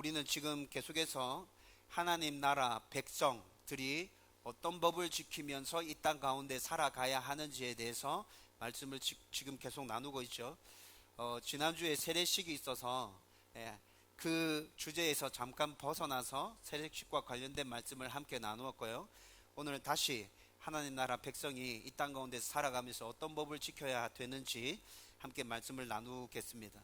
우리는 지금 계속해서 하나님 나라 백성들이 어떤 법을 지키면서 이 땅 가운데 살아가야 하는지에 대해서 말씀을 지금 계속 나누고 있죠. 지난주에 세례식이 있어서 그 주제에서 잠깐 벗어나서 세례식과 관련된 말씀을 함께 나누었고요. 오늘은 다시 하나님 나라 백성이 이 땅 가운데 살아가면서 어떤 법을 지켜야 되는지 함께 말씀을 나누겠습니다.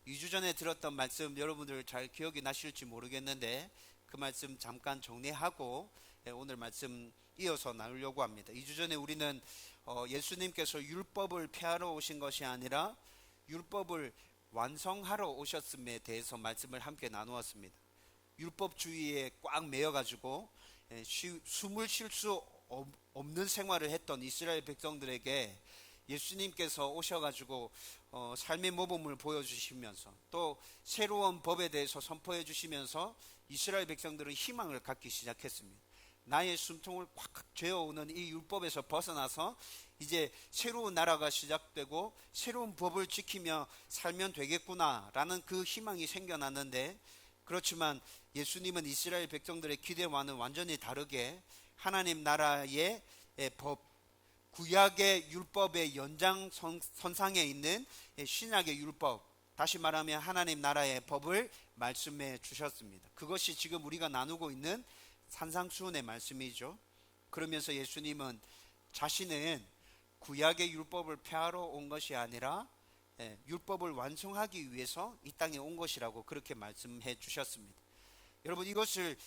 2주 전에 들었던 말씀 여러분들 잘 기억이 나실지 모르겠는데 그 말씀 잠깐 정리하고 오늘 말씀 이어서 나누려고 합니다. 2주 전에 우리는 예수님께서 율법을 폐하러 오신 것이 아니라 율법을 완성하러 오셨음에 대해서 말씀을 함께 나누었습니다. 율법주의에 꽉 매여가지고 숨을 쉴 수 없는 생활을 했던 이스라엘 백성들에게 예수님께서 오셔가지고 삶의 모범을 보여주시면서 또 새로운 법에 대해서 선포해 주시면서 이스라엘 백성들은 희망을 갖기 시작했습니다. 나의 숨통을 꽉 죄어오는 이 율법에서 벗어나서 이제 새로운 나라가 시작되고 새로운 법을 지키며 살면 되겠구나라는 그 희망이 생겨났는데, 그렇지만 예수님은 이스라엘 백성들의 기대와는 완전히 다르게 하나님 나라의 법, 구약의 율법의 연장선상에 있는 신약의 율법, 다시 말하면 하나님 나라의 법을 말씀해 주셨습니다. 그것이 지금 우리가 나누고 있는 산상수훈의 말씀이죠. 그러면서 예수님은 자신은 구약의 율법을 폐하러 온 것이 아니라 율법을 완성하기 위해서 이 땅에 온 것이라고 그렇게 말씀해 주셨습니다. 여러분, 이것을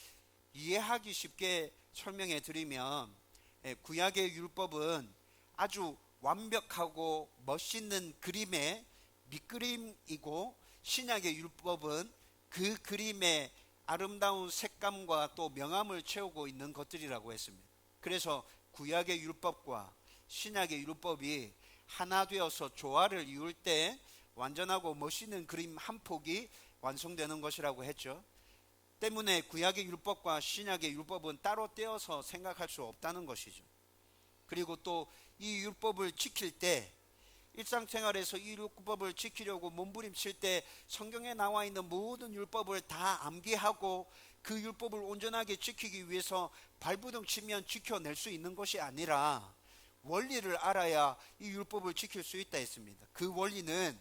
이해하기 쉽게 설명해 드리면 구약의 율법은 아주 완벽하고 멋있는 그림의 밑그림이고, 신약의 율법은 그 그림의 아름다운 색감과 또 명암을 채우고 있는 것들이라고 했습니다. 그래서 구약의 율법과 신약의 율법이 하나 되어서 조화를 이룰 때 완전하고 멋있는 그림 한 폭이 완성되는 것이라고 했죠. 때문에 구약의 율법과 신약의 율법은 따로 떼어서 생각할 수 없다는 것이죠. 그리고 또 이 율법을 지킬 때, 일상생활에서 이 율법을 지키려고 몸부림칠 때 성경에 나와 있는 모든 율법을 다 암기하고 그 율법을 온전하게 지키기 위해서 발부둥 치면 지켜낼 수 있는 것이 아니라 원리를 알아야 이 율법을 지킬 수 있다 했습니다. 그 원리는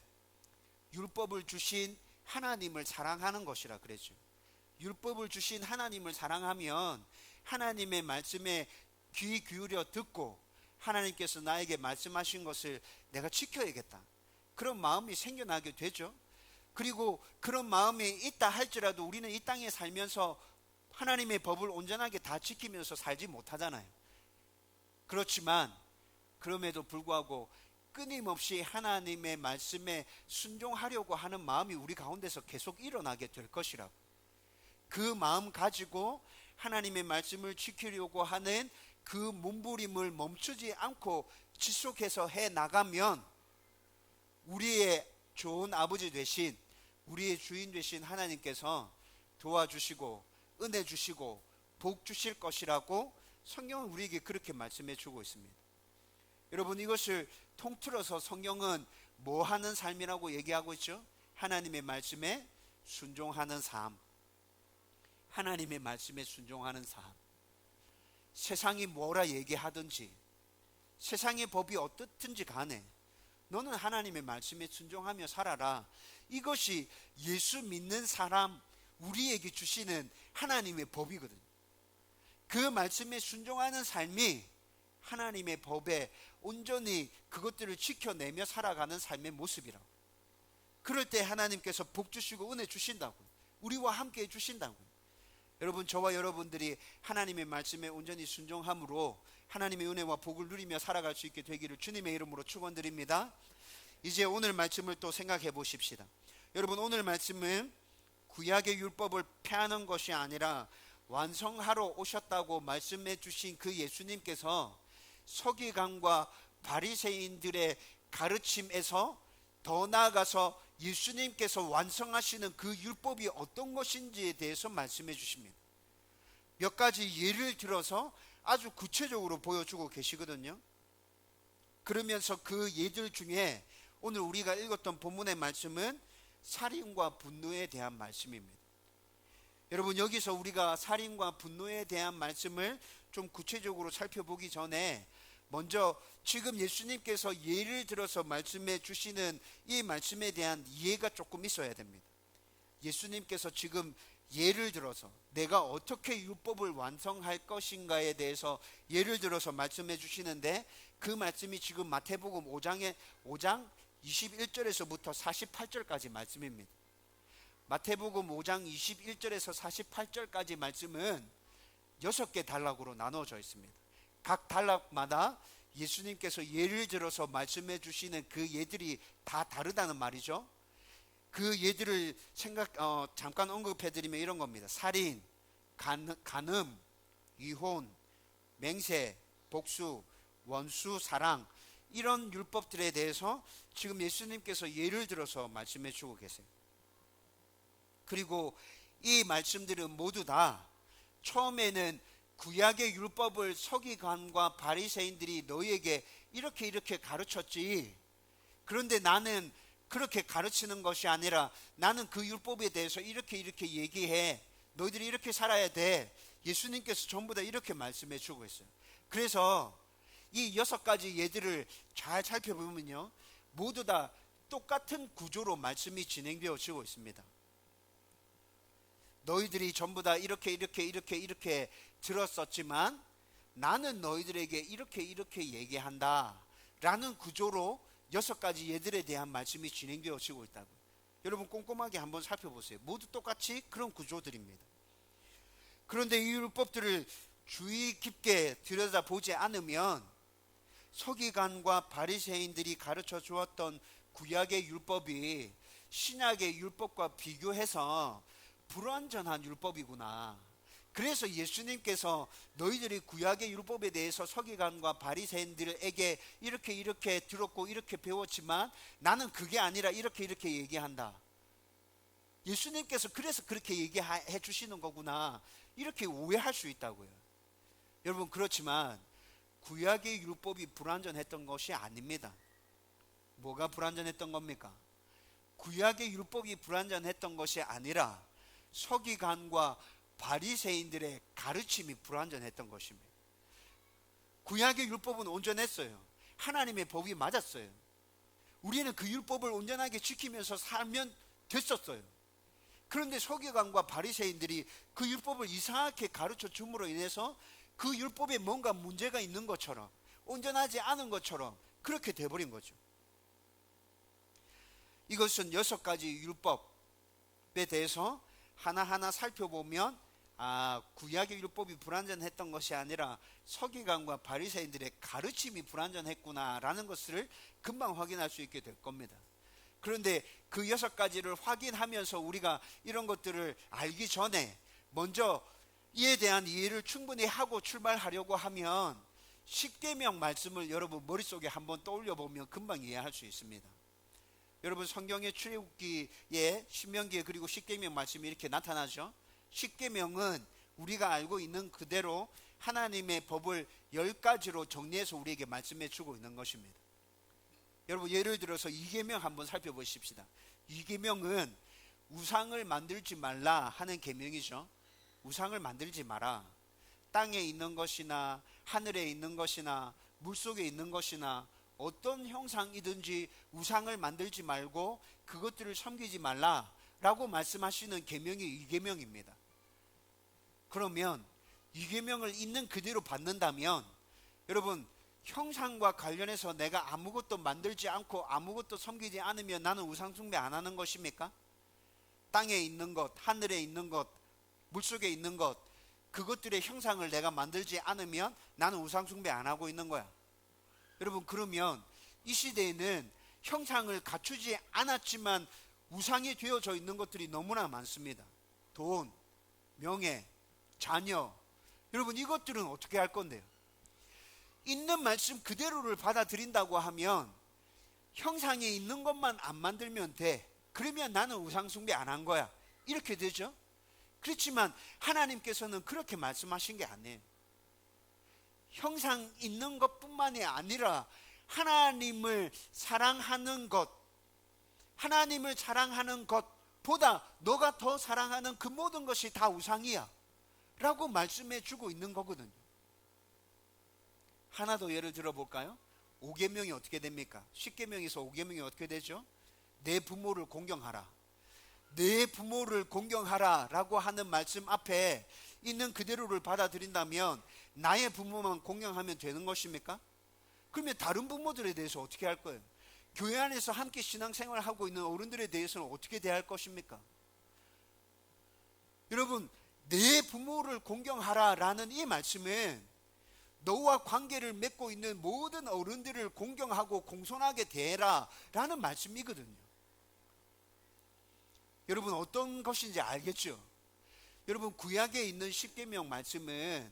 율법을 주신 하나님을 사랑하는 것이라 그랬죠. 율법을 주신 하나님을 사랑하면 하나님의 말씀에 귀 기울여 듣고 하나님께서 나에게 말씀하신 것을 내가 지켜야겠다, 그런 마음이 생겨나게 되죠. 그리고 그런 마음이 있다 할지라도 우리는 이 땅에 살면서 하나님의 법을 온전하게 다 지키면서 살지 못하잖아요. 그렇지만 그럼에도 불구하고 끊임없이 하나님의 말씀에 순종하려고 하는 마음이 우리 가운데서 계속 일어나게 될 것이라고. 그 마음 가지고 하나님의 말씀을 지키려고 하는 그 몸부림을 멈추지 않고 지속해서 해 나가면 우리의 좋은 아버지 되신, 우리의 주인 되신 하나님께서 도와주시고 은혜 주시고 복 주실 것이라고 성경은 우리에게 그렇게 말씀해 주고 있습니다. 여러분, 이것을 통틀어서 성경은 뭐 하는 삶이라고 얘기하고 있죠? 하나님의 말씀에 순종하는 삶, 하나님의 말씀에 순종하는 삶. 세상이 뭐라 얘기하든지, 세상의 법이 어떻든지 간에 너는 하나님의 말씀에 순종하며 살아라. 이것이 예수 믿는 사람, 우리에게 주시는 하나님의 법이거든요. 그 말씀에 순종하는 삶이 하나님의 법에 온전히 그것들을 지켜내며 살아가는 삶의 모습이라고. 그럴 때 하나님께서 복 주시고 은혜 주신다고, 우리와 함께 해 주신다고. 여러분, 저와 여러분들이 하나님의 말씀에 온전히 순종함으로 하나님의 은혜와 복을 누리며 살아갈 수 있게 되기를 주님의 이름으로 축원드립니다. 이제 오늘 말씀을 또 생각해 보십시다. 여러분, 오늘 말씀은 구약의 율법을 폐하는 것이 아니라 완성하러 오셨다고 말씀해 주신 그 예수님께서 서기관과 바리새인들의 가르침에서 더 나아가서 예수님께서 완성하시는 그 율법이 어떤 것인지에 대해서 말씀해 주십니다. 몇 가지 예를 들어서 아주 구체적으로 보여주고 계시거든요. 그러면서 그 예들 중에 오늘 우리가 읽었던 본문의 말씀은 살인과 분노에 대한 말씀입니다. 여러분, 여기서 우리가 살인과 분노에 대한 말씀을 좀 구체적으로 살펴보기 전에 먼저 지금 예수님께서 예를 들어서 말씀해 주시는 이 말씀에 대한 이해가 조금 있어야 됩니다. 예수님께서 지금 예를 들어서 내가 어떻게 율법을 완성할 것인가에 대해서 예를 들어서 말씀해 주시는데, 그 말씀이 지금 마태복음 5장 21절에서부터 48절까지 말씀입니다. 마태복음 5장 21절에서 48절까지 말씀은 6개 단락으로 나누어져 있습니다. 각 단락마다 예수님께서 예를 들어서 말씀해 주시는 그 예들이 다 다르다는 말이죠. 그 예들을 잠깐 언급해 드리면 이런 겁니다. 살인, 간음, 이혼, 맹세, 복수, 원수, 사랑, 이런 율법들에 대해서 지금 예수님께서 예를 들어서 말씀해 주고 계세요. 그리고 이 말씀들은 모두 다 처음에는 구약의 율법을 서기관과 바리새인들이 너희에게 이렇게 가르쳤지, 그런데 나는 그렇게 가르치는 것이 아니라 나는 그 율법에 대해서 이렇게 얘기해, 너희들이 이렇게 살아야 돼, 예수님께서 전부 다 이렇게 말씀해 주고 있어요. 그래서 이 6가지 예들을 잘 살펴보면요, 모두 다 똑같은 구조로 말씀이 진행되어지고 있습니다. 너희들이 전부 다 이렇게 들었었지만 나는 너희들에게 이렇게 얘기한다 라는 구조로 6가지 예들에 대한 말씀이 진행되어지고 있다고요. 여러분, 꼼꼼하게 한번 살펴보세요. 모두 똑같이 그런 구조들입니다. 그런데 이 율법들을 주의 깊게 들여다보지 않으면 서기관과 바리새인들이 가르쳐 주었던 구약의 율법이 신약의 율법과 비교해서 불완전한 율법이구나, 그래서 예수님께서 너희들이 구약의 율법에 대해서 서기관과 바리새인들에게 이렇게 들었고 이렇게 배웠지만 나는 그게 아니라 이렇게 얘기한다, 예수님께서 그래서 그렇게 얘기해 주시는 거구나, 이렇게 오해할 수 있다고요. 여러분, 그렇지만 구약의 율법이 불완전했던 것이 아닙니다. 뭐가 불완전했던 겁니까? 구약의 율법이 불완전했던 것이 아니라 서기관과 바리새인들의 가르침이 불완전했던 것입니다. 구약의 율법은 온전했어요. 하나님의 법이 맞았어요. 우리는 그 율법을 온전하게 지키면서 살면 됐었어요. 그런데 서기관과 바리새인들이 그 율법을 이상하게 가르쳐 줌으로 인해서 그 율법에 뭔가 문제가 있는 것처럼, 온전하지 않은 것처럼 그렇게 돼버린 거죠. 이것은 6가지 율법에 대해서 하나하나 살펴보면 구약의 율법이 불완전했던 것이 아니라 서기관과 바리새인들의 가르침이 불완전했구나라는 것을 금방 확인할 수 있게 될 겁니다. 그런데 그 6가지를 확인하면서 우리가 이런 것들을 알기 전에 먼저 이에 대한 이해를 충분히 하고 출발하려고 하면 십계명 말씀을 여러분 머릿속에 한번 떠올려 보면 금방 이해할 수 있습니다. 여러분, 성경의 출애굽기에, 신명기에, 그리고 십계명 말씀이 이렇게 나타나죠. 십계명은 우리가 알고 있는 그대로 하나님의 법을 10가지로 정리해서 우리에게 말씀해 주고 있는 것입니다. 여러분, 예를 들어서 이계명 한번 살펴보십시다. 이계명은 우상을 만들지 말라 하는 계명이죠. 우상을 만들지 마라. 땅에 있는 것이나 하늘에 있는 것이나 물속에 있는 것이나 어떤 형상이든지 우상을 만들지 말고 그것들을 섬기지 말라 라고 말씀하시는 계명이 이 계명입니다. 그러면 이 계명을 있는 그대로 받는다면 여러분, 형상과 관련해서 내가 아무것도 만들지 않고 아무것도 섬기지 않으면 나는 우상 숭배 안 하는 것입니까? 땅에 있는 것, 하늘에 있는 것, 물속에 있는 것, 그것들의 형상을 내가 만들지 않으면 나는 우상 숭배 안 하고 있는 거야. 여러분, 그러면 이 시대에는 형상을 갖추지 않았지만 우상이 되어져 있는 것들이 너무나 많습니다. 돈, 명예, 자녀. 여러분, 이것들은 어떻게 할 건데요? 있는 말씀 그대로를 받아들인다고 하면 형상에 있는 것만 안 만들면 돼. 그러면 나는 우상 숭배 안 한 거야. 이렇게 되죠. 그렇지만 하나님께서는 그렇게 말씀하신 게 아니에요. 형상 있는 것뿐만이 아니라 하나님을 사랑하는 것 보다 너가 더 사랑하는 그 모든 것이 다 우상이야 라고 말씀해 주고 있는 거거든요. 하나 더 예를 들어 볼까요? 5계명이 어떻게 됩니까? 10계명에서 5계명이 어떻게 되죠? 내 부모를 공경하라. 내 부모를 공경하라 라고 하는 말씀 앞에 있는 그대로를 받아들인다면 나의 부모만 공경하면 되는 것입니까? 그러면 다른 부모들에 대해서 어떻게 할 거예요? 교회 안에서 함께 신앙생활을 하고 있는 어른들에 대해서는 어떻게 대할 것입니까? 여러분, 내 부모를 공경하라 라는 이 말씀은 너와 관계를 맺고 있는 모든 어른들을 공경하고 공손하게 대해라 라는 말씀이거든요. 여러분, 어떤 것인지 알겠죠? 여러분, 구약에 있는 십계명 말씀은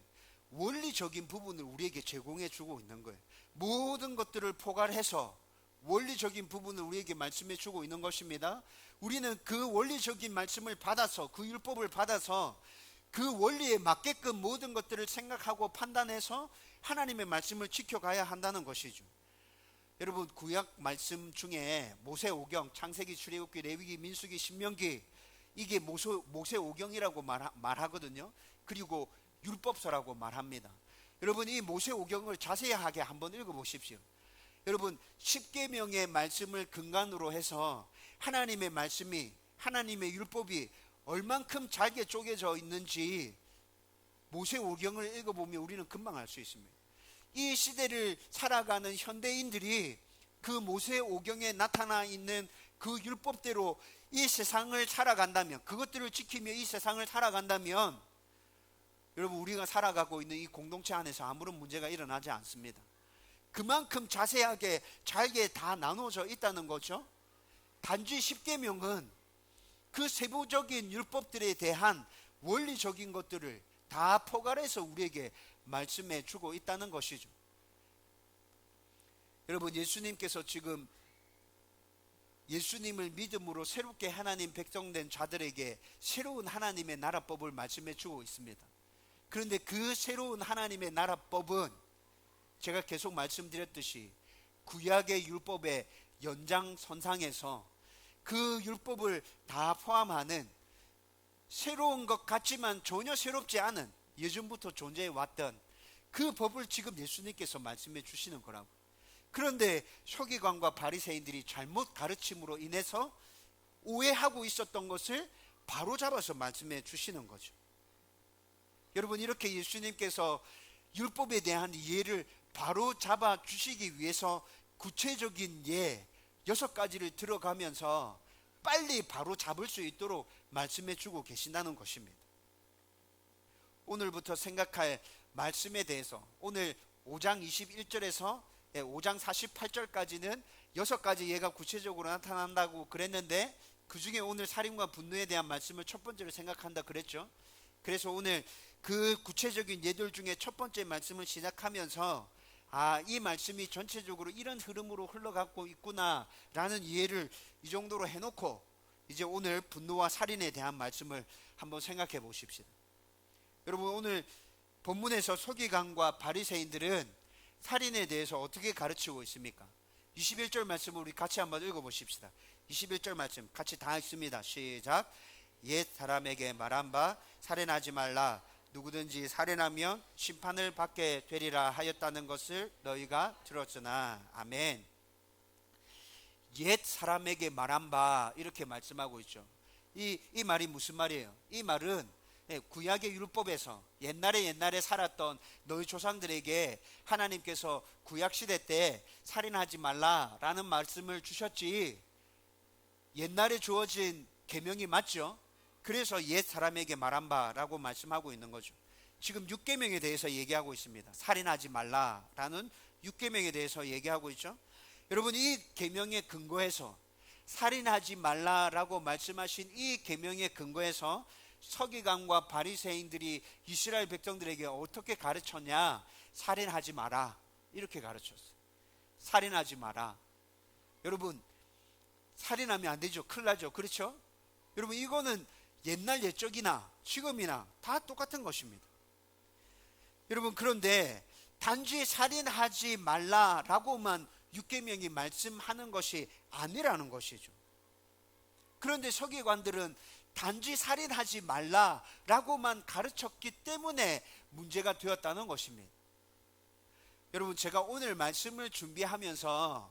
원리적인 부분을 우리에게 제공해 주고 있는 거예요. 모든 것들을 포괄해서 원리적인 부분을 우리에게 말씀해 주고 있는 것입니다. 우리는 그 원리적인 말씀을 받아서, 그 율법을 받아서 그 원리에 맞게끔 모든 것들을 생각하고 판단해서 하나님의 말씀을 지켜가야 한다는 것이죠. 여러분, 구약 말씀 중에 모세오경, 창세기, 출애굽기, 레위기, 민수기, 신명기, 이게 모세오경이라고 말하거든요. 그리고 율법서라고 말합니다. 여러분, 이 모세오경을 자세하게 한번 읽어보십시오. 여러분, 십계명의 말씀을 근간으로 해서 하나님의 말씀이, 하나님의 율법이 얼만큼 잘게 쪼개져 있는지 모세오경을 읽어보면 우리는 금방 알 수 있습니다. 이 시대를 살아가는 현대인들이 그 모세오경에 나타나 있는 그 율법대로 이 세상을 살아간다면, 그것들을 지키며 이 세상을 살아간다면 여러분, 우리가 살아가고 있는 이 공동체 안에서 아무런 문제가 일어나지 않습니다. 그만큼 자세하게 잘게 다 나눠져 있다는 거죠. 단지 십계명은 그 세부적인 율법들에 대한 원리적인 것들을 다 포괄해서 우리에게 말씀해 주고 있다는 것이죠. 여러분, 예수님께서 지금 예수님을 믿음으로 새롭게 하나님 백성된 자들에게 새로운 하나님의 나라법을 말씀해 주고 있습니다. 그런데 그 새로운 하나님의 나라법은 제가 계속 말씀드렸듯이 구약의 율법의 연장선상에서 그 율법을 다 포함하는 새로운 것 같지만 전혀 새롭지 않은 예전부터 존재해 왔던 그 법을 지금 예수님께서 말씀해 주시는 거라고. 그런데 서기관과 바리새인들이 잘못 가르침으로 인해서 오해하고 있었던 것을 바로잡아서 말씀해 주시는 거죠. 여러분, 이렇게 예수님께서 율법에 대한 이해를 바로잡아 주시기 위해서 구체적인 예 6가지를 들어가면서 빨리 바로 잡을 수 있도록 말씀해 주고 계신다는 것입니다. 오늘부터 생각할 말씀에 대해서 오늘 5장 21절에서 5장 48절까지는 6가지 예가 구체적으로 나타난다고 그랬는데, 그 중에 오늘 살인과 분노에 대한 말씀을 첫 번째로 생각한다 그랬죠. 그래서 오늘 그 구체적인 예들 중에 첫 번째 말씀을 시작하면서 이 말씀이 전체적으로 이런 흐름으로 흘러가고 있구나 라는 이해를 이 정도로 해놓고 이제 오늘 분노와 살인에 대한 말씀을 한번 생각해 보십시다. 여러분, 오늘 본문에서 서기관과 바리새인들은 살인에 대해서 어떻게 가르치고 있습니까? 21절 말씀을 우리 같이 한번 읽어보십시다. 21절 말씀 같이 다 읽습니다. 시작. 옛 사람에게 말한 바 살인하지 말라. 누구든지 살인하면 심판을 받게 되리라 하였다는 것을 너희가 들었으나. 아멘. 옛 사람에게 말한 바, 이렇게 말씀하고 있죠. 이 말이 무슨 말이에요? 이 말은 구약의 율법에서 옛날에 살았던 너희 조상들에게 하나님께서 구약시대 때 살인하지 말라라는 말씀을 주셨지, 옛날에 주어진 계명이 맞죠? 그래서 옛 사람에게 말한 바라고 말씀하고 있는 거죠. 지금 6계명에 대해서 얘기하고 있습니다. 살인하지 말라라는 6계명에 대해서 얘기하고 있죠. 여러분, 이 계명에 근거해서, 살인하지 말라라고 말씀하신 이 계명에 근거해서 서기관과 바리새인들이 이스라엘 백성들에게 어떻게 가르쳤냐? 살인하지 마라, 이렇게 가르쳤어요. 살인하지 마라. 여러분, 살인하면 안 되죠. 큰일 나죠. 그렇죠? 여러분, 이거는 옛날 옛적이나 지금이나 다 똑같은 것입니다. 여러분, 그런데 단지 살인하지 말라라고만 6계명이 말씀하는 것이 아니라는 것이죠. 그런데 서기관들은 단지 살인하지 말라라고만 가르쳤기 때문에 문제가 되었다는 것입니다. 여러분, 제가 오늘 말씀을 준비하면서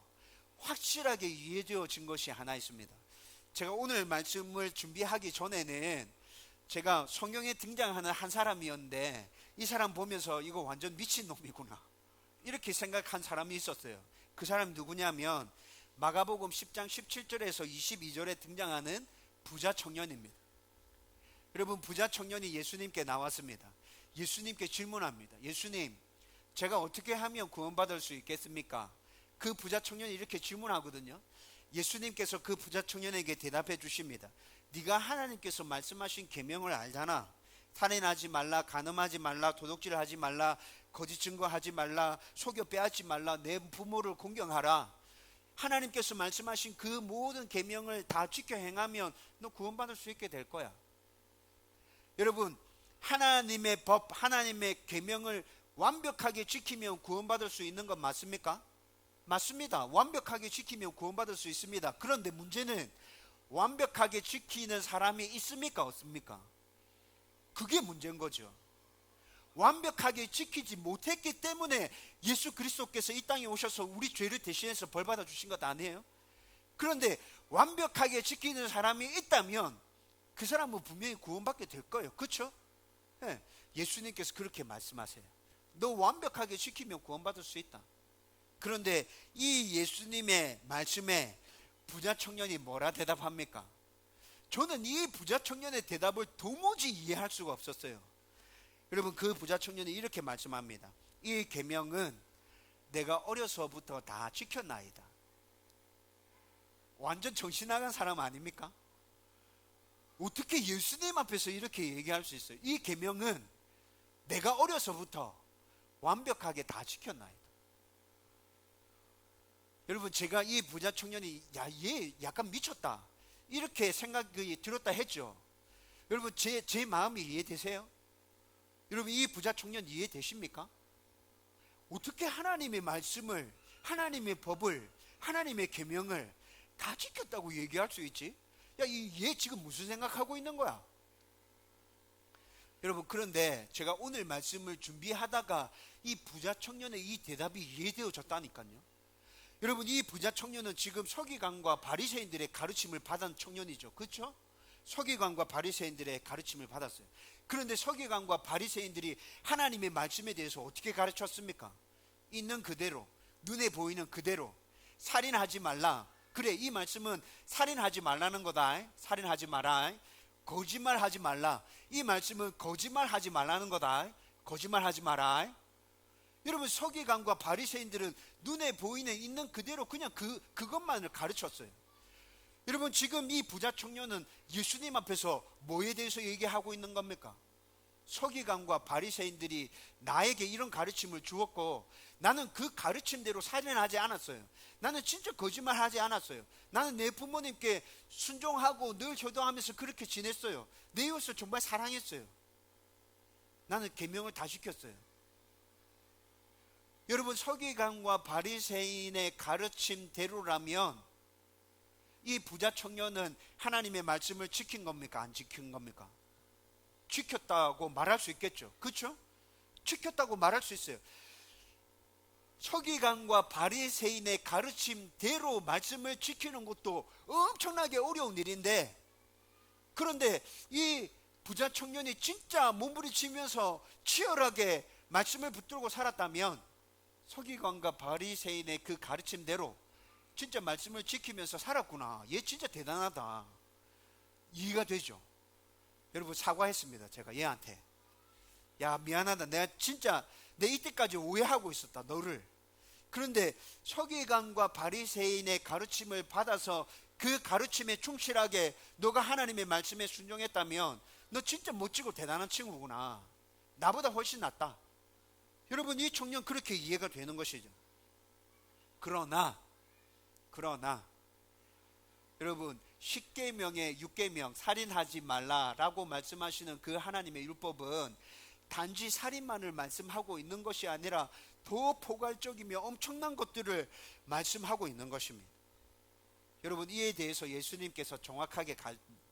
확실하게 이해되어진 것이 하나 있습니다. 제가 오늘 말씀을 준비하기 전에는 제가 성경에 등장하는 한 사람이었는데, 이 사람 보면서 이거 완전 미친놈이구나 이렇게 생각한 사람이 있었어요. 그 사람이 누구냐면 마가복음 10장 17절에서 22절에 등장하는 부자 청년입니다. 여러분, 부자 청년이 예수님께 나왔습니다. 예수님께 질문합니다. 예수님, 제가 어떻게 하면 구원받을 수 있겠습니까? 그 부자 청년이 이렇게 질문하거든요. 예수님께서 그 부자 청년에게 대답해 주십니다. 네가 하나님께서 말씀하신 계명을 알잖아. 살인하지 말라, 간음하지 말라, 도둑질하지 말라, 거짓 증거하지 말라, 속여 빼앗지 말라, 내 부모를 공경하라. 하나님께서 말씀하신 그 모든 계명을 다 지켜 행하면 너 구원받을 수 있게 될 거야. 여러분, 하나님의 법, 하나님의 계명을 완벽하게 지키면 구원받을 수 있는 건 맞습니까? 맞습니다. 완벽하게 지키면 구원받을 수 있습니다. 그런데 문제는 완벽하게 지키는 사람이 있습니까? 없습니까? 그게 문제인 거죠. 완벽하게 지키지 못했기 때문에 예수 그리스도께서 이 땅에 오셔서 우리 죄를 대신해서 벌 받아 주신 것 아니에요? 그런데 완벽하게 지키는 사람이 있다면 그 사람은 분명히 구원받게 될 거예요. 그렇죠? 네. 예수님께서 그렇게 말씀하세요. 너 완벽하게 지키면 구원받을 수 있다. 그런데 이 예수님의 말씀에 부자 청년이 뭐라 대답합니까? 저는 이 부자 청년의 대답을 도무지 이해할 수가 없었어요. 여러분, 그 부자 청년이 이렇게 말씀합니다. 이 계명은 내가 어려서부터 다 지켰나이다. 완전 정신 나간 사람 아닙니까? 어떻게 예수님 앞에서 이렇게 얘기할 수 있어요? 이 계명은 내가 어려서부터 완벽하게 다 지켰나이다. 여러분, 제가 이 부자 청년이 얘 약간 미쳤다 이렇게 생각이 들었다 했죠. 여러분, 제 마음이 이해되세요? 여러분, 이 부자 청년 이해되십니까? 어떻게 하나님의 말씀을, 하나님의 법을, 하나님의 계명을 다 지켰다고 얘기할 수 있지? 얘 지금 무슨 생각하고 있는 거야? 여러분, 그런데 제가 오늘 말씀을 준비하다가 이 부자 청년의 이 대답이 이해되어졌다니까요. 여러분, 이 부자 청년은 지금 서기관과 바리새인들의 가르침을 받은 청년이죠. 그렇죠? 서기관과 바리새인들의 가르침을 받았어요. 그런데 서기관과 바리새인들이 하나님의 말씀에 대해서 어떻게 가르쳤습니까? 있는 그대로, 눈에 보이는 그대로. 살인하지 말라. 그래, 이 말씀은 살인하지 말라는 거다. 살인하지 마라. 거짓말하지 말라. 이 말씀은 거짓말하지 말라는 거다. 거짓말하지 마라. 여러분, 서기관과 바리새인들은 눈에 보이는 있는 그대로 그냥 그것만을 가르쳤어요. 여러분, 지금 이 부자 청년은 예수님 앞에서 뭐에 대해서 얘기하고 있는 겁니까? 서기관과 바리새인들이 나에게 이런 가르침을 주었고 나는 그 가르침대로 살인하지 않았어요. 나는 진짜 거짓말하지 않았어요. 나는 내 부모님께 순종하고 늘 효도하면서 그렇게 지냈어요. 내 이웃을 정말 사랑했어요. 나는 계명을 다 지켰어요. 여러분, 서기관과 바리새인의 가르침대로라면 이 부자 청년은 하나님의 말씀을 지킨 겁니까? 안 지킨 겁니까? 지켰다고 말할 수 있겠죠. 그렇죠? 지켰다고 말할 수 있어요. 서기관과 바리새인의 가르침대로 말씀을 지키는 것도 엄청나게 어려운 일인데, 그런데 이 부자 청년이 진짜 몸부림치면서 치열하게 말씀을 붙들고 살았다면 서기관과 바리새인의 그 가르침대로 진짜 말씀을 지키면서 살았구나. 얘 진짜 대단하다. 이해가 되죠? 여러분, 사과했습니다. 제가 얘한테. 야, 미안하다. 내가 진짜 내 이때까지 오해하고 있었다, 너를. 그런데 서기관과 바리새인의 가르침을 받아서 그 가르침에 충실하게 너가 하나님의 말씀에 순종했다면 너 진짜 멋지고 대단한 친구구나. 나보다 훨씬 낫다. 여러분, 이 청년 그렇게 이해가 되는 것이죠. 그러나 여러분, 10계명의 6계명 살인하지 말라라고 말씀하시는 그 하나님의 율법은 단지 살인만을 말씀하고 있는 것이 아니라 더 포괄적이며 엄청난 것들을 말씀하고 있는 것입니다. 여러분, 이에 대해서 예수님께서 정확하게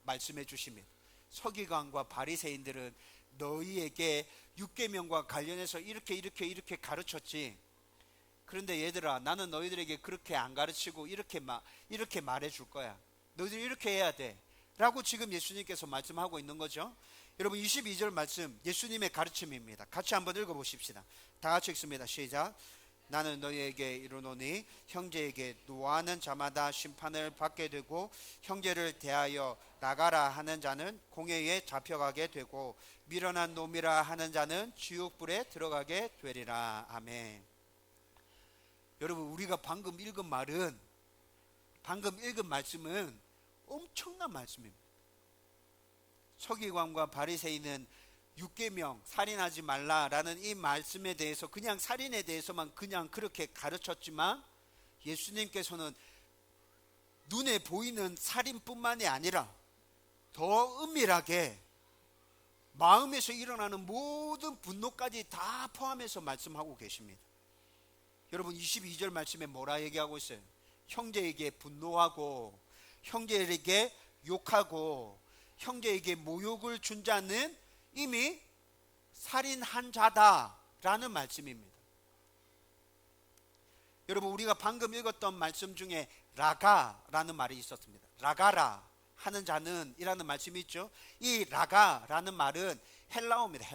말씀해 주십니다. 서기관과 바리새인들은 너희에게 율법과 관련해서 이렇게 가르쳤지. 그런데 얘들아, 나는 너희들에게 그렇게 안 가르치고 이렇게 말해 줄 거야. 너희들이 이렇게 해야 돼 라고 지금 예수님께서 말씀하고 있는 거죠. 여러분, 22절 말씀 예수님의 가르침입니다. 같이 한번 읽어보십시다. 다 같이 읽습니다. 시작. 나는 너희에게 이르노니 형제에게 노하는 자마다 심판을 받게 되고 형제를 대하여 나가라 하는 자는 공회에 잡혀가게 되고 미련한 놈이라 하는 자는 지옥불에 들어가게 되리라. 아멘. 여러분, 우리가 방금 읽은 말씀은 엄청난 말씀입니다. 서기관과 바리새인은 율법, 살인하지 말라라는 이 말씀에 대해서 그냥 살인에 대해서만 그냥 그렇게 가르쳤지만, 예수님께서는 눈에 보이는 살인뿐만이 아니라 더 은밀하게 마음에서 일어나는 모든 분노까지 다 포함해서 말씀하고 계십니다. 여러분, 22절 말씀에 뭐라 얘기하고 있어요? 형제에게 분노하고 형제에게 욕하고 형제에게 모욕을 준 자는 이미 살인한 자다라는 말씀입니다. 여러분, 우리가 방금 읽었던 말씀 중에 라가라는 말이 있었습니다. 라가라 하는 자는 이라는 말씀이 있죠. 이 라가라는 말은 헬라어입니다.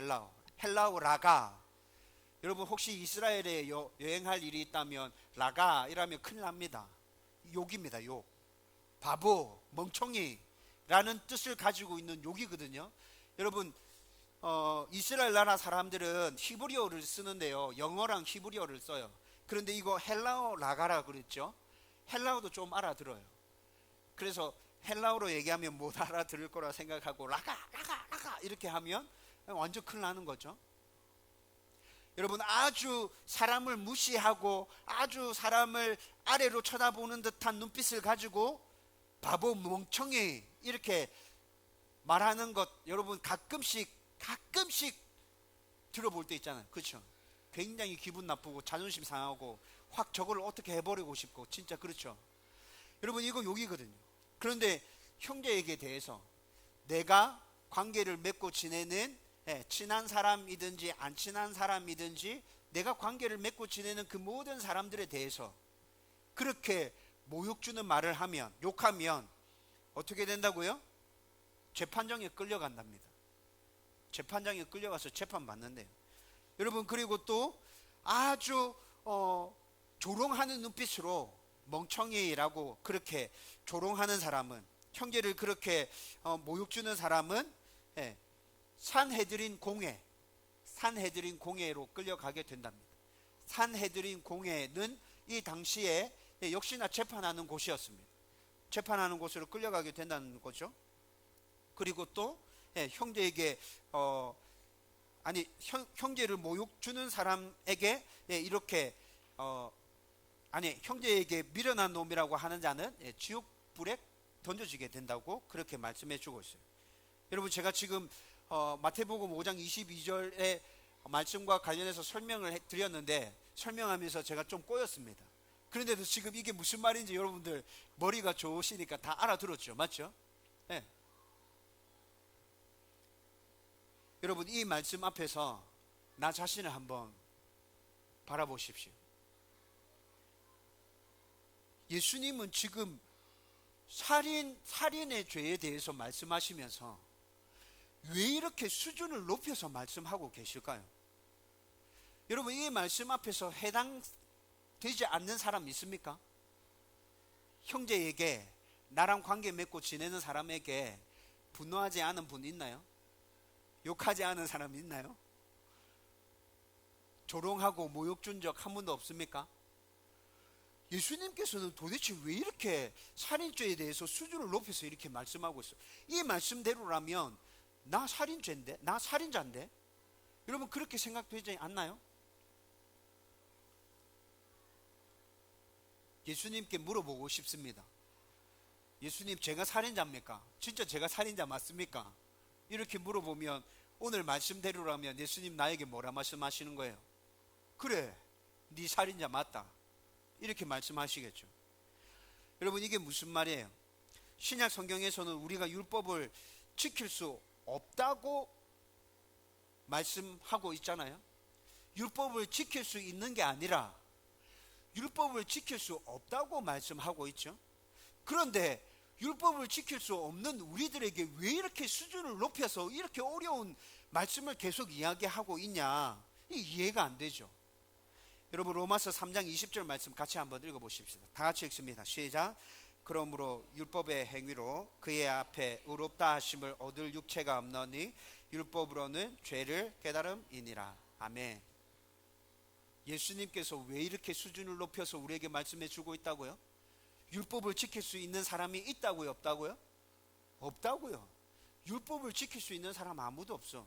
헬라어 라가. 여러분, 혹시 이스라엘에 여행할 일이 있다면 라가이라면 큰일 납니다. 욕입니다. 욕. 바보, 멍청이라는 뜻을 가지고 있는 욕이거든요. 여러분, 이스라엘 나라 사람들은 히브리어를 쓰는데요, 영어랑 히브리어를 써요. 그런데 이거 헬라어 라가라 그랬죠. 헬라어도 좀 알아들어요. 그래서 헬라어로 얘기하면 못 알아들을 거라 생각하고 라가 이렇게 하면 완전 큰일 나는 거죠. 여러분, 아주 사람을 무시하고 아주 사람을 아래로 쳐다보는 듯한 눈빛을 가지고 바보, 멍청이 이렇게 말하는 것, 여러분 가끔씩 들어볼 때 있잖아요. 그렇죠? 굉장히 기분 나쁘고 자존심 상하고 확 저걸 어떻게 해버리고 싶고, 진짜 그렇죠? 여러분, 이거 욕이거든요. 그런데 형제에게 대해서 내가 관계를 맺고 지내는 친한 사람이든지 안 친한 사람이든지 내가 관계를 맺고 지내는 그 모든 사람들에 대해서 그렇게 모욕 주는 말을 하면, 욕하면 어떻게 된다고요? 재판정에 끌려간답니다. 재판장에 끌려가서 재판받는데요. 여러분, 그리고 또 아주 조롱하는 눈빛으로 멍청이라고 그렇게 조롱하는 사람은, 형제를 그렇게 모욕 주는 사람은 산헤드린 공회로 끌려가게 된답니다. 산헤드린 공회는 이 당시에 역시나 재판하는 곳이었습니다. 재판하는 곳으로 끌려가게 된다는 거죠. 그리고 또 형제에게 형제를 모욕 주는 사람에게 이렇게 형제에게 미련한 놈이라고 하는 자는 지옥불에 던져지게 된다고 그렇게 말씀해 주고 있어요. 여러분, 제가 지금 마태복음 5장 22절의 말씀과 관련해서 설명을 드렸는데, 설명하면서 제가 좀 꼬였습니다. 그런데도 지금 이게 무슨 말인지 여러분들 머리가 좋으시니까 다 알아들었죠. 맞죠? 네. 여러분, 이 말씀 앞에서 나 자신을 한번 바라보십시오. 예수님은 지금 살인의 죄에 대해서 말씀하시면서 왜 이렇게 수준을 높여서 말씀하고 계실까요? 여러분, 이 말씀 앞에서 해당되지 않는 사람 있습니까? 형제에게, 나랑 관계 맺고 지내는 사람에게 분노하지 않은 분 있나요? 욕하지 않은 사람 있나요? 조롱하고 모욕 준 적 한 번도 없습니까? 예수님께서는 도대체 왜 이렇게 살인죄에 대해서 수준을 높여서 이렇게 말씀하고 있어요? 이 말씀대로라면 나 살인죄인데? 나 살인자인데? 여러분, 그렇게 생각되지 않나요? 예수님께 물어보고 싶습니다. 예수님, 제가 살인자입니까? 진짜 제가 살인자 맞습니까? 이렇게 물어보면 오늘 말씀대로라면 예수님 나에게 뭐라 말씀하시는 거예요? 그래, 네 살인자 맞다, 이렇게 말씀하시겠죠. 여러분, 이게 무슨 말이에요? 신약 성경에서는 우리가 율법을 지킬 수 없다고 말씀하고 있잖아요. 율법을 지킬 수 있는 게 아니라 율법을 지킬 수 없다고 말씀하고 있죠. 그런데 율법을 지킬 수 없는 우리들에게 왜 이렇게 수준을 높여서 이렇게 어려운 말씀을 계속 이야기하고 있냐, 이해가 안 되죠. 여러분, 로마서 3장 20절 말씀 같이 한번 읽어보십시다. 다 같이 읽습니다. 시작. 그러므로 율법의 행위로 그의 앞에 의롭다 하심을 얻을 육체가 없노니 율법으로는 죄를 깨달음이니라. 아멘. 예수님께서 왜 이렇게 수준을 높여서 우리에게 말씀해 주고 있다고요? 율법을 지킬 수 있는 사람이 있다고요? 없다고요? 없다고요. 율법을 지킬 수 있는 사람 아무도 없어.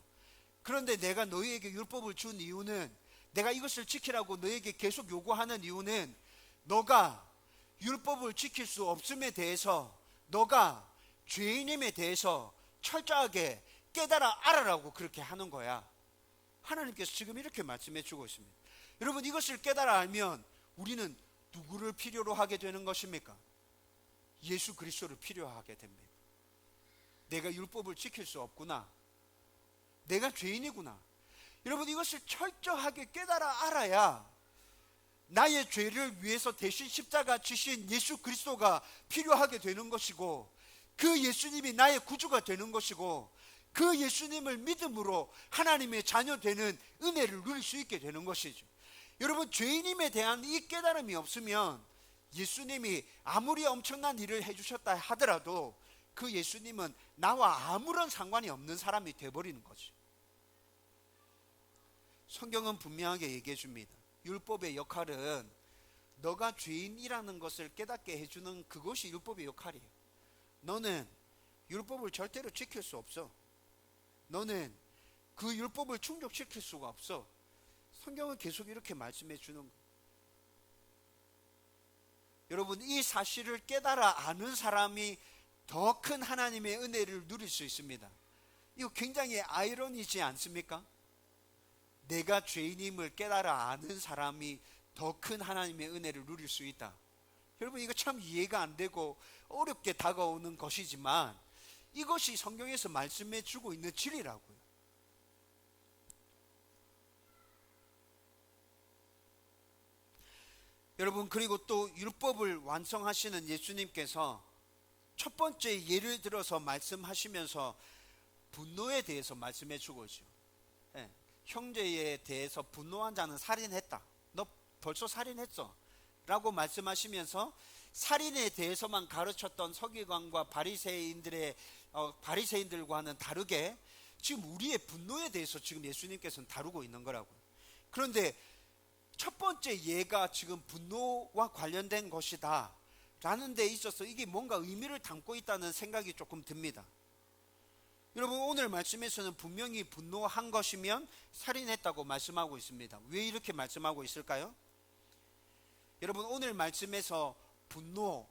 그런데 내가 너희에게 율법을 준 이유는, 내가 이것을 지키라고 너희에게 계속 요구하는 이유는, 너가 율법을 지킬 수 없음에 대해서, 너가 죄인임에 대해서 철저하게 깨달아 알아라고 그렇게 하는 거야. 하나님께서 지금 이렇게 말씀해 주고 있습니다. 여러분, 이것을 깨달아 알면 우리는 누구를 필요로 하게 되는 것입니까? 예수 그리스도를 필요하게 됩니다. 내가 율법을 지킬 수 없구나, 내가 죄인이구나. 여러분, 이것을 철저하게 깨달아 알아야 나의 죄를 위해서 대신 십자가 지신 예수 그리스도가 필요하게 되는 것이고, 그 예수님이 나의 구주가 되는 것이고, 그 예수님을 믿음으로 하나님의 자녀 되는 은혜를 누릴 수 있게 되는 것이죠. 여러분, 죄인임에 대한 이 깨달음이 없으면 예수님이 아무리 엄청난 일을 해주셨다 하더라도 그 예수님은 나와 아무런 상관이 없는 사람이 되어버리는 거죠. 성경은 분명하게 얘기해 줍니다. 율법의 역할은 너가 죄인이라는 것을 깨닫게 해주는 그것이 율법의 역할이에요. 너는 율법을 절대로 지킬 수 없어. 너는 그 율법을 충족시킬 수가 없어. 성경은 계속 이렇게 말씀해 주는 거예요. 여러분, 이 사실을 깨달아 아는 사람이 더 큰 하나님의 은혜를 누릴 수 있습니다. 이거 굉장히 아이러니지 않습니까? 내가 죄인임을 깨달아 아는 사람이 더 큰 하나님의 은혜를 누릴 수 있다. 여러분, 이거 참 이해가 안 되고 어렵게 다가오는 것이지만 이것이 성경에서 말씀해 주고 있는 진리라고요. 여러분, 그리고 또 율법을 완성하시는 예수님께서 첫 번째 예를 들어서 말씀하시면서 분노에 대해서 말씀해 주고 있죠. 예, 형제에 대해서 분노한 자는 살인했다. 너 벌써 살인했어 라고 말씀하시면서 살인에 대해서만 가르쳤던 서기관과 바리새인들과는 다르게 지금 우리의 분노에 대해서 지금 예수님께서는 다루고 있는 거라고요. 그런데 첫 번째 예가 지금 분노와 관련된 것이다 라는 데 있어서 이게 뭔가 의미를 담고 있다는 생각이 조금 듭니다. 여러분, 오늘 말씀에서는 분명히 분노한 것이면 살인했다고 말씀하고 있습니다. 왜 이렇게 말씀하고 있을까요? 여러분, 오늘 말씀에서 분노에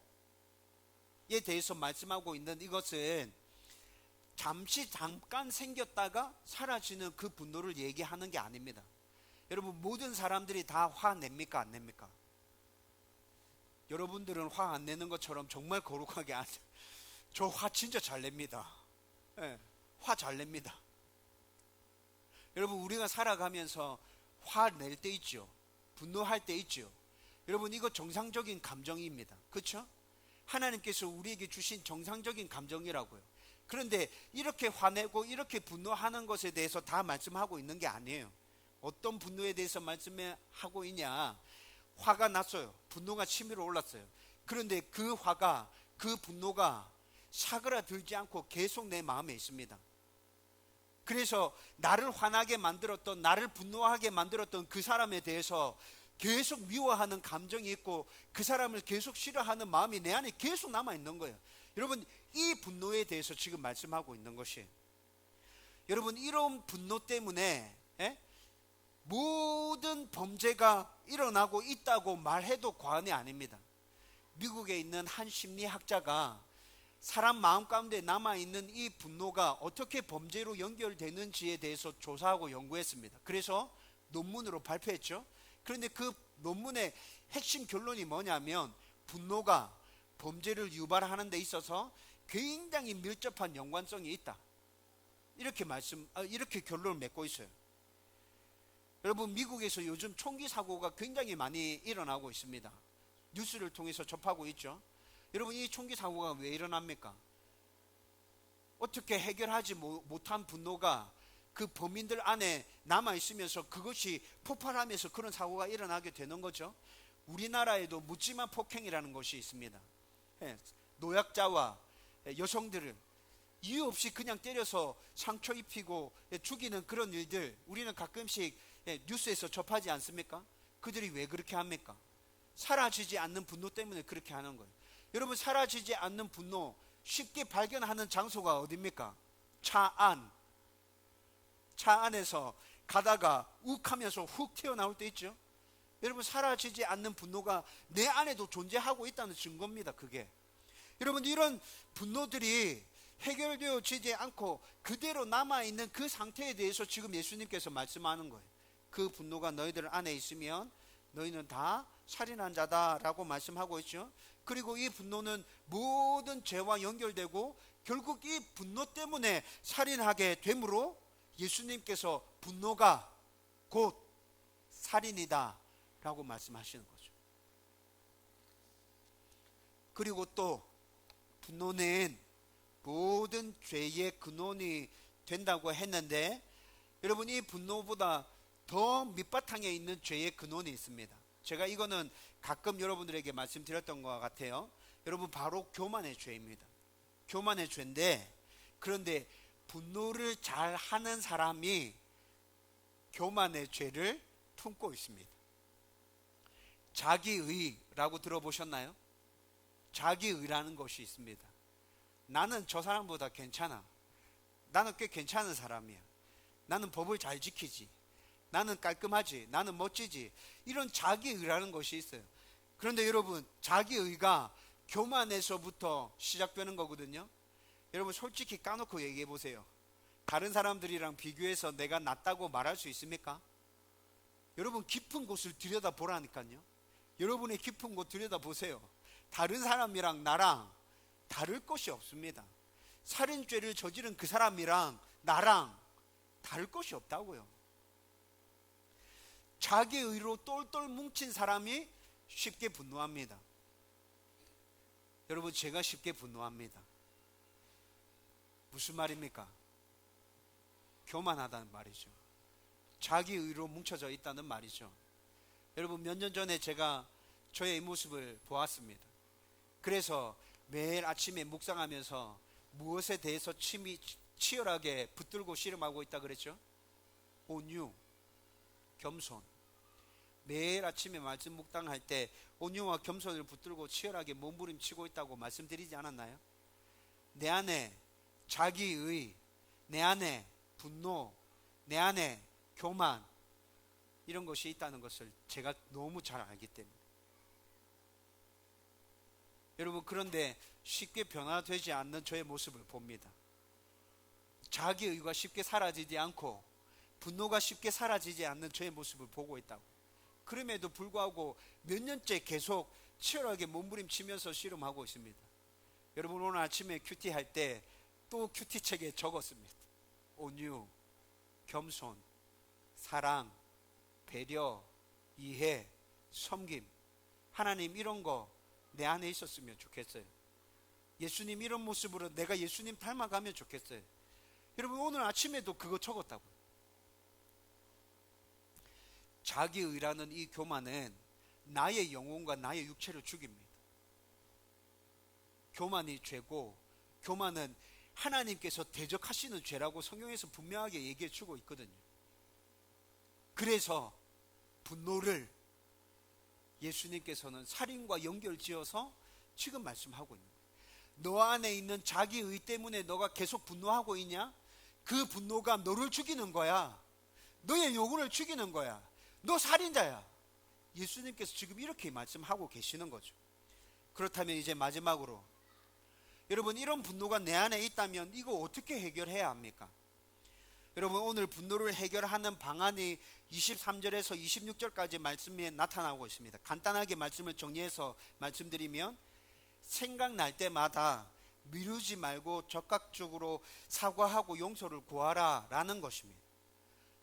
대해서 말씀하고 있는 이것은 잠깐 생겼다가 사라지는 그 분노를 얘기하는 게 아닙니다. 여러분, 모든 사람들이 다 화냅니까? 안 냅니까? 여러분들은 화 안 내는 것처럼 정말 거룩하게 안, 저 화 진짜 잘 냅니다. 네, 화 잘 냅니다. 여러분, 우리가 살아가면서 화 낼 때 있죠. 분노할 때 있죠. 여러분, 이거 정상적인 감정입니다. 그렇죠? 하나님께서 우리에게 주신 정상적인 감정이라고요. 그런데 이렇게 화내고 이렇게 분노하는 것에 대해서 다 말씀하고 있는 게 아니에요. 어떤 분노에 대해서 말씀하고 있냐? 화가 났어요. 분노가 치밀어 올랐어요. 그런데 그 화가, 그 분노가 사그라들지 않고 계속 내 마음에 있습니다. 그래서 나를 화나게 만들었던, 나를 분노하게 만들었던 그 사람에 대해서 계속 미워하는 감정이 있고 그 사람을 계속 싫어하는 마음이 내 안에 계속 남아있는 거예요. 여러분, 이 분노에 대해서 지금 말씀하고 있는 것이에요. 여러분, 이런 분노 때문에 모든 범죄가 일어나고 있다고 말해도 과언이 아닙니다. 미국에 있는 한 심리학자가 사람 마음 가운데 남아있는 이 분노가 어떻게 범죄로 연결되는지에 대해서 조사하고 연구했습니다. 그래서 논문으로 발표했죠. 그런데 그 논문의 핵심 결론이 뭐냐면 분노가 범죄를 유발하는 데 있어서 굉장히 밀접한 연관성이 있다. 이렇게 결론을 맺고 있어요. 여러분, 미국에서 요즘 총기 사고가 굉장히 많이 일어나고 있습니다. 뉴스를 통해서 접하고 있죠. 여러분, 이 총기 사고가 왜 일어납니까? 어떻게 해결하지 못한 분노가 그 범인들 안에 남아있으면서 그것이 폭발하면서 그런 사고가 일어나게 되는 거죠. 우리나라에도 묻지마 폭행이라는 것이 있습니다. 노약자와 여성들을 이유 없이 그냥 때려서 상처 입히고 죽이는 그런 일들, 우리는 가끔씩 뉴스에서 접하지 않습니까? 그들이 왜 그렇게 합니까? 사라지지 않는 분노 때문에 그렇게 하는 거예요. 여러분, 사라지지 않는 분노 쉽게 발견하는 장소가 어디입니까? 차 안에서 가다가 욱 하면서 훅 튀어나올 때 있죠. 여러분, 사라지지 않는 분노가 내 안에도 존재하고 있다는 증거입니다. 그게 여러분, 이런 분노들이 해결되어지지 않고 그대로 남아있는 그 상태에 대해서 지금 예수님께서 말씀하는 거예요. 그 분노가 너희들 안에 있으면 너희는 다 살인한 자다라고 말씀하고 있죠. 그리고 이 분노는 모든 죄와 연결되고 결국 이 분노 때문에 살인하게 되므로 예수님께서 분노가 곧 살인이다 라고 말씀하시는 거죠. 그리고 또 분노는 모든 죄의 근원이 된다고 했는데, 여러분, 이 분노보다 더 밑바탕에 있는 죄의 근원이 있습니다. 제가 이거는 가끔 여러분들에게 말씀드렸던 것 같아요. 여러분, 바로 교만의 죄입니다. 교만의 죄인데, 그런데 분노를 잘 하는 사람이 교만의 죄를 품고 있습니다. 자기의라고 들어보셨나요? 자기의라는 것이 있습니다. 나는 저 사람보다 괜찮아. 나는 꽤 괜찮은 사람이야. 나는 법을 잘 지키지. 나는 깔끔하지. 나는 멋지지. 이런 자기의라는 것이 있어요. 그런데 여러분, 자기의가 교만에서부터 시작되는 거거든요. 여러분, 솔직히 까놓고 얘기해 보세요. 다른 사람들이랑 비교해서 내가 낫다고 말할 수 있습니까? 여러분, 깊은 곳을 들여다보라니까요. 여러분의 깊은 곳 들여다보세요. 다른 사람이랑 나랑 다를 것이 없습니다. 살인죄를 저지른 그 사람이랑 나랑 다를 것이 없다고요. 자기의로 똘똘 뭉친 사람이 쉽게 분노합니다. 여러분, 제가 쉽게 분노합니다. 무슨 말입니까? 교만하다는 말이죠. 자기의로 뭉쳐져 있다는 말이죠. 여러분, 몇 년 전에 제가 저의 모습을 보았습니다. 그래서 매일 아침에 묵상하면서 무엇에 대해서 치열하게 붙들고 씨름하고 있다 그랬죠? 온유, 겸손. 매일 아침에 말씀 묵상할 때 온유와 겸손을 붙들고 치열하게 몸부림치고 있다고 말씀드리지 않았나요? 내 안에 자기의, 내 안에 분노, 내 안에 교만, 이런 것이 있다는 것을 제가 너무 잘 알기 때문에. 여러분, 그런데 쉽게 변화되지 않는 저의 모습을 봅니다. 자기의가 쉽게 사라지지 않고 분노가 쉽게 사라지지 않는 저의 모습을 보고 있다고. 그럼에도 불구하고 몇 년째 계속 치열하게 몸부림치면서 씨름하고 있습니다. 여러분, 오늘 아침에 큐티 할 때 또 큐티책에 적었습니다. 온유, 겸손, 사랑, 배려, 이해, 섬김. 하나님, 이런 거 내 안에 있었으면 좋겠어요. 예수님, 이런 모습으로 내가 예수님 닮아가면 좋겠어요. 여러분, 오늘 아침에도 그거 적었다고요. 자기의라는 이 교만은 나의 영혼과 나의 육체를 죽입니다. 교만이 죄고, 교만은 하나님께서 대적하시는 죄라고 성경에서 분명하게 얘기해 주고 있거든요. 그래서 분노를 예수님께서는 살인과 연결지어서 지금 말씀하고 있는 거예요. 너 안에 있는 자기의 때문에 너가 계속 분노하고 있냐? 그 분노가 너를 죽이는 거야. 너의 영혼을 죽이는 거야. 너 살인자야. 예수님께서 지금 이렇게 말씀하고 계시는 거죠. 그렇다면 이제 마지막으로, 여러분, 이런 분노가 내 안에 있다면 이거 어떻게 해결해야 합니까? 여러분, 오늘 분노를 해결하는 방안이 23절에서 26절까지 말씀에 나타나고 있습니다. 간단하게 말씀을 정리해서 말씀드리면, 생각날 때마다 미루지 말고 적극적으로 사과하고 용서를 구하라 라는 것입니다.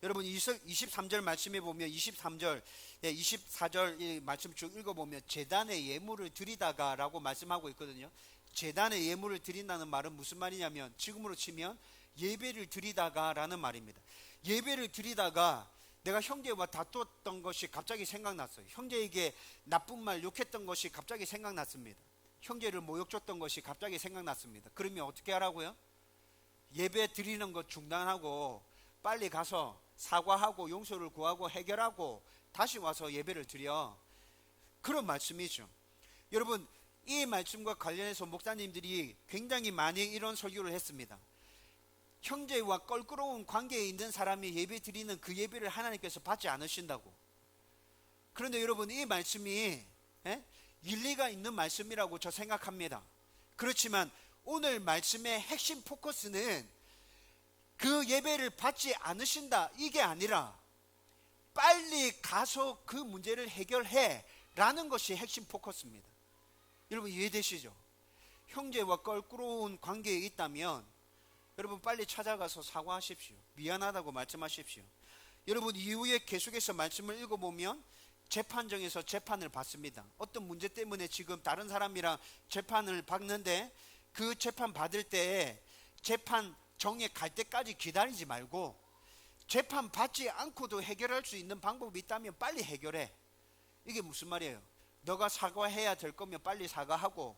여러분 23절 말씀에 보면 23절 24절 이 말씀 쭉 읽어보면 제단에 예물을 드리다가 라고 말씀하고 있거든요. 제단에 예물을 드린다는 말은 무슨 말이냐면 지금으로 치면 예배를 드리다가 라는 말입니다. 예배를 드리다가 내가 형제와 다투었던 것이 갑자기 생각났어요. 형제에게 나쁜 말 욕했던 것이 갑자기 생각났습니다. 형제를 모욕 줬던 것이 갑자기 생각났습니다. 그러면 어떻게 하라고요? 예배 드리는 것 중단하고 빨리 가서 사과하고 용서를 구하고 해결하고 다시 와서 예배를 드려. 그런 말씀이죠. 여러분 이 말씀과 관련해서 목사님들이 굉장히 많이 이런 설교를 했습니다. 형제와 껄끄러운 관계에 있는 사람이 예배 드리는 그 예배를 하나님께서 받지 않으신다고. 그런데 여러분 이 말씀이 일리가 있는 말씀이라고 저 생각합니다. 그렇지만 오늘 말씀의 핵심 포커스는 그 예배를 받지 않으신다 이게 아니라 빨리 가서 그 문제를 해결해 라는 것이 핵심 포커스입니다. 여러분 이해되시죠? 형제와 껄끄러운 관계에 있다면 여러분 빨리 찾아가서 사과하십시오. 미안하다고 말씀하십시오. 여러분 이후에 계속해서 말씀을 읽어보면 재판정에서 재판을 받습니다. 어떤 문제 때문에 지금 다른 사람이랑 재판을 받는데 그 재판 받을 때 재판정에 갈 때까지 기다리지 말고 재판 받지 않고도 해결할 수 있는 방법이 있다면 빨리 해결해. 이게 무슨 말이에요? 너가 사과해야 될 거면 빨리 사과하고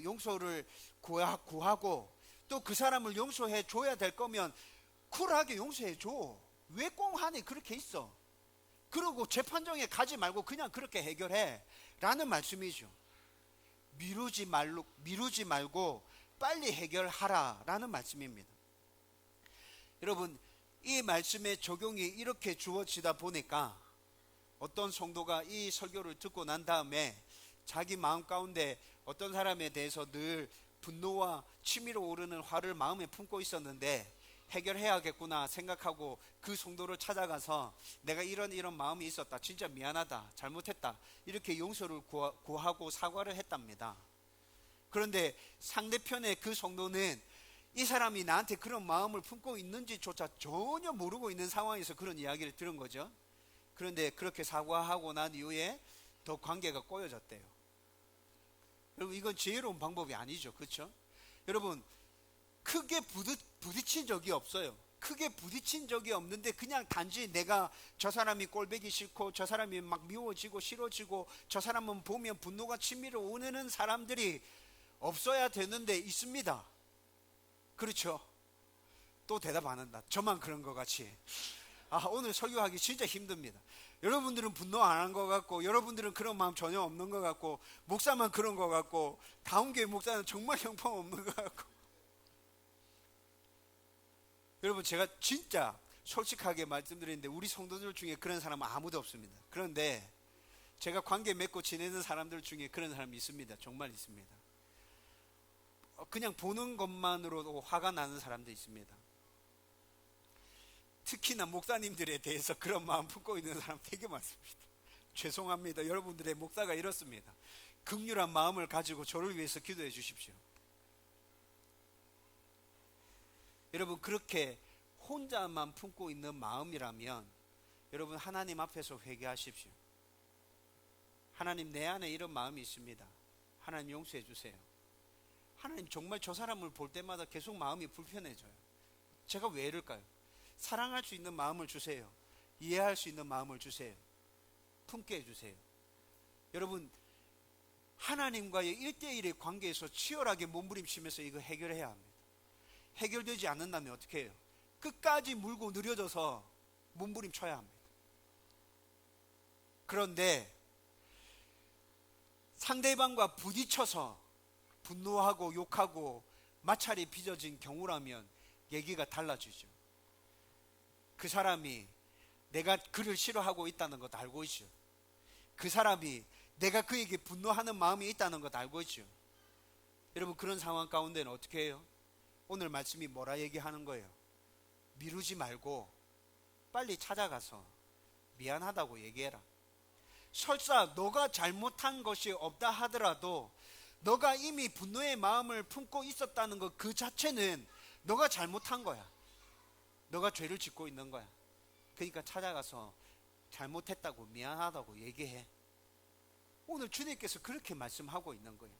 용서를 구하고 또 그 사람을 용서해 줘야 될 거면 쿨하게 용서해 줘. 왜 꽁하니 그렇게 있어? 그러고 재판정에 가지 말고 그냥 그렇게 해결해 라는 말씀이죠. 미루지 말고 빨리 해결하라 라는 말씀입니다. 여러분 이 말씀의 적용이 이렇게 주어지다 보니까 어떤 성도가 이 설교를 듣고 난 다음에 자기 마음 가운데 어떤 사람에 대해서 늘 분노와 치밀어 오르는 화를 마음에 품고 있었는데 해결해야겠구나 생각하고 그 성도를 찾아가서 내가 이런 마음이 있었다. 진짜 미안하다. 잘못했다. 이렇게 용서를 구하고 사과를 했답니다. 그런데 상대편의 그 성도는 이 사람이 나한테 그런 마음을 품고 있는지조차 전혀 모르고 있는 상황에서 그런 이야기를 들은 거죠. 그런데 그렇게 사과하고 난 이후에 더 관계가 꼬여졌대요. 여러분 이건 지혜로운 방법이 아니죠. 그렇죠? 여러분 크게 부딪힌 적이 없어요. 크게 부딪힌 적이 없는데 그냥 단지 내가 저 사람이 꼴보기 싫고 저 사람이 막 미워지고 싫어지고 저 사람은 보면 분노가 치밀어 오는 사람들이 없어야 되는데 있습니다. 그렇죠? 또 대답 안 한다. 저만 그런 것 같이. 오늘 설교하기 진짜 힘듭니다. 여러분들은 분노 안 한 것 같고 여러분들은 그런 마음 전혀 없는 것 같고 목사만 그런 것 같고 다운교회 목사는 정말 형편 없는 것 같고. 여러분 제가 진짜 솔직하게 말씀드리는데 우리 성도들 중에 그런 사람은 아무도 없습니다. 그런데 제가 관계 맺고 지내는 사람들 중에 그런 사람이 있습니다. 정말 있습니다. 그냥 보는 것만으로도 화가 나는 사람도 있습니다. 특히나 목사님들에 대해서 그런 마음 품고 있는 사람 되게 많습니다. 죄송합니다. 여러분들의 목사가 이렇습니다. 긍휼한 마음을 가지고 저를 위해서 기도해 주십시오. 여러분 그렇게 혼자만 품고 있는 마음이라면 여러분 하나님 앞에서 회개하십시오. 하나님 내 안에 이런 마음이 있습니다. 하나님 용서해 주세요. 하나님 정말 저 사람을 볼 때마다 계속 마음이 불편해져요. 제가 왜 이럴까요? 사랑할 수 있는 마음을 주세요. 이해할 수 있는 마음을 주세요. 품게 해주세요. 여러분 하나님과의 1대1의 관계에서 치열하게 몸부림치면서 이거 해결해야 합니다. 해결되지 않는다면 어떻게 해요? 끝까지 물고 느려져서 몸부림쳐야 합니다. 그런데 상대방과 부딪혀서 분노하고 욕하고 마찰이 빚어진 경우라면 얘기가 달라지죠. 그 사람이 내가 그를 싫어하고 있다는 것 알고 있죠. 그 사람이 내가 그에게 분노하는 마음이 있다는 것 알고 있죠. 여러분 그런 상황 가운데는 어떻게 해요? 오늘 말씀이 뭐라 얘기하는 거예요? 미루지 말고 빨리 찾아가서 미안하다고 얘기해라. 설사 너가 잘못한 것이 없다 하더라도 너가 이미 분노의 마음을 품고 있었다는 것 그 자체는 너가 잘못한 거야. 너가 죄를 짓고 있는 거야. 그러니까 찾아가서 잘못했다고 미안하다고 얘기해. 오늘 주님께서 그렇게 말씀하고 있는 거예요.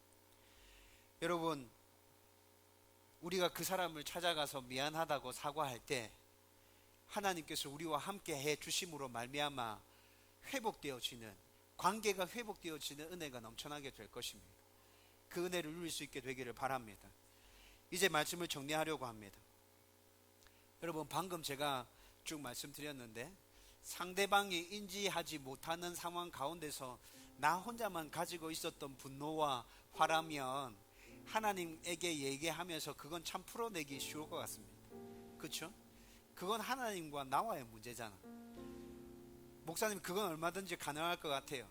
여러분, 우리가 그 사람을 찾아가서 미안하다고 사과할 때 하나님께서 우리와 함께 해 주심으로 말미암아 회복되어지는, 관계가 회복되어지는 은혜가 넘쳐나게 될 것입니다. 그 은혜를 누릴 수 있게 되기를 바랍니다. 이제 말씀을 정리하려고 합니다. 여러분, 방금 제가 쭉 말씀드렸는데 상대방이 인지하지 못하는 상황 가운데서 나 혼자만 가지고 있었던 분노와 화라면 하나님에게 얘기하면서 그건 참 풀어내기 쉬울 것 같습니다. 그렇죠? 그건 하나님과 나와의 문제잖아. 목사님, 그건 얼마든지 가능할 것 같아요.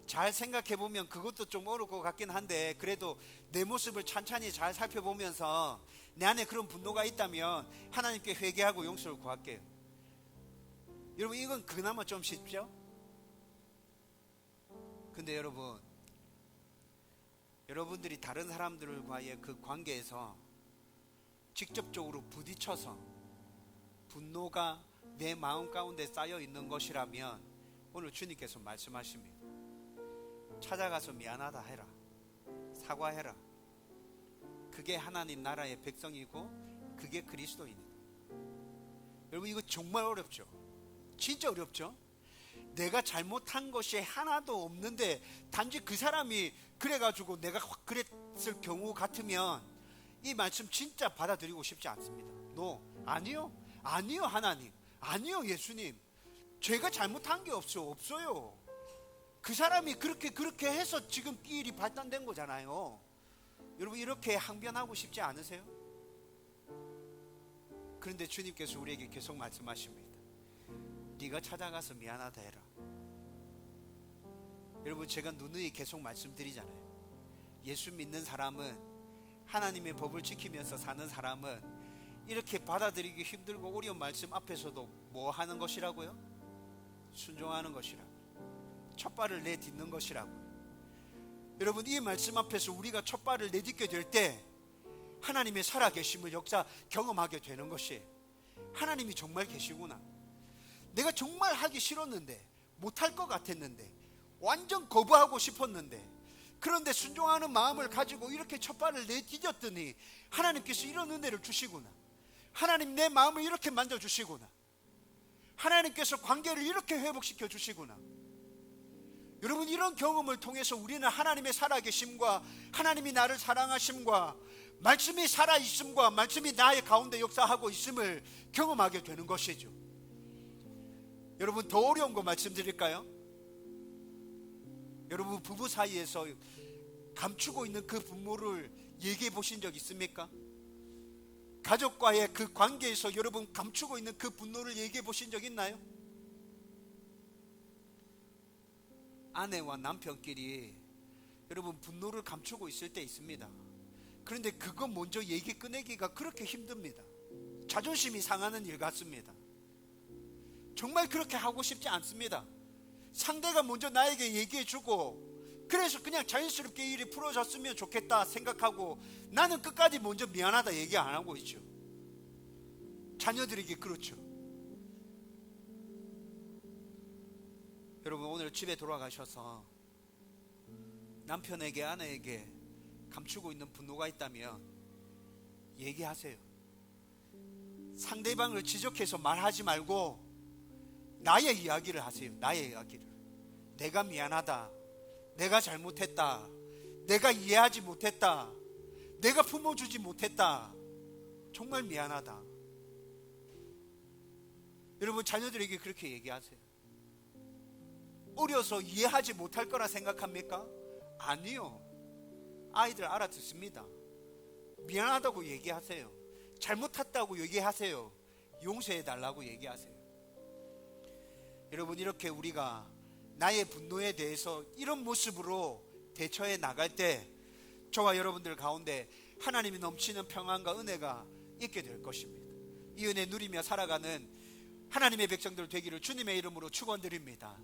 잘 생각해보면 그것도 좀 어려울 것 같긴 한데, 그래도 내 모습을 찬찬히 잘 살펴보면서 내 안에 그런 분노가 있다면 하나님께 회개하고 용서를 구할게요. 여러분, 이건 그나마 좀 쉽죠? 근데 여러분들이 다른 사람들과의 그 관계에서 직접적으로 부딪혀서 분노가 내 마음 가운데 쌓여 있는 것이라면 오늘 주님께서 말씀하십니다. 찾아가서 미안하다 해라. 사과해라. 그게 하나님 나라의 백성이고 그게 그리스도인이다. 여러분, 이거 정말 어렵죠? 진짜 어렵죠? 내가 잘못한 것이 하나도 없는데 단지 그 사람이 그래가지고 내가 확 그랬을 경우 같으면 이 말씀 진짜 받아들이고 싶지 않습니다. 아니요 하나님, 아니요 예수님, 죄가 잘못한 게 없어요. 그 사람이 그렇게 해서 지금 이 일이 발단된 거잖아요. 여러분, 이렇게 항변하고 싶지 않으세요? 그런데 주님께서 우리에게 계속 말씀하십니다. 네가 찾아가서 미안하다 해라. 여러분, 제가 누누이 계속 말씀드리잖아요. 예수 믿는 사람은, 하나님의 법을 지키면서 사는 사람은 이렇게 받아들이기 힘들고 어려운 말씀 앞에서도 뭐 하는 것이라고요? 순종하는 것이라고, 첫 발을 내딛는 것이라고. 여러분, 이 말씀 앞에서 우리가 첫 발을 내딛게 될 때 하나님의 살아계심을 역사 경험하게 되는 것이, 하나님이 정말 계시구나. 내가 정말 하기 싫었는데, 못할 것 같았는데, 완전 거부하고 싶었는데, 그런데 순종하는 마음을 가지고 이렇게 첫 발을 내디뎠더니 하나님께서 이런 은혜를 주시구나. 하나님, 내 마음을 이렇게 만져주시구나. 하나님께서 관계를 이렇게 회복시켜 주시구나. 여러분, 이런 경험을 통해서 우리는 하나님의 살아계심과 하나님이 나를 사랑하심과 말씀이 살아있음과 말씀이 나의 가운데 역사하고 있음을 경험하게 되는 것이죠. 여러분, 더 어려운 거 말씀드릴까요? 여러분, 부부 사이에서 감추고 있는 그 분노를 얘기해 보신 적 있습니까? 가족과의 그 관계에서 여러분 감추고 있는 그 분노를 얘기해 보신 적 있나요? 아내와 남편끼리 여러분 분노를 감추고 있을 때 있습니다. 그런데 그거 먼저 얘기 꺼내기가 그렇게 힘듭니다. 자존심이 상하는 일 같습니다. 정말 그렇게 하고 싶지 않습니다. 상대가 먼저 나에게 얘기해주고 그래서 그냥 자연스럽게 일이 풀어졌으면 좋겠다 생각하고 나는 끝까지 먼저 미안하다 얘기 안 하고 있죠. 자녀들에게 그렇죠. 여러분, 오늘 집에 돌아가셔서 남편에게 아내에게 감추고 있는 분노가 있다면 얘기하세요. 상대방을 지적해서 말하지 말고 나의 이야기를 하세요. 나의 이야기를. 내가 미안하다. 내가 잘못했다. 내가 이해하지 못했다. 내가 품어주지 못했다. 정말 미안하다. 여러분, 자녀들에게 그렇게 얘기하세요. 어려서 이해하지 못할 거라 생각합니까? 아니요. 아이들 알아듣습니다. 미안하다고 얘기하세요. 잘못했다고 얘기하세요. 용서해달라고 얘기하세요. 여러분, 이렇게 우리가 나의 분노에 대해서 이런 모습으로 대처해 나갈 때 저와 여러분들 가운데 하나님이 넘치는 평안과 은혜가 있게 될 것입니다. 이 은혜 누리며 살아가는 하나님의 백성들 되기를 주님의 이름으로 축원드립니다.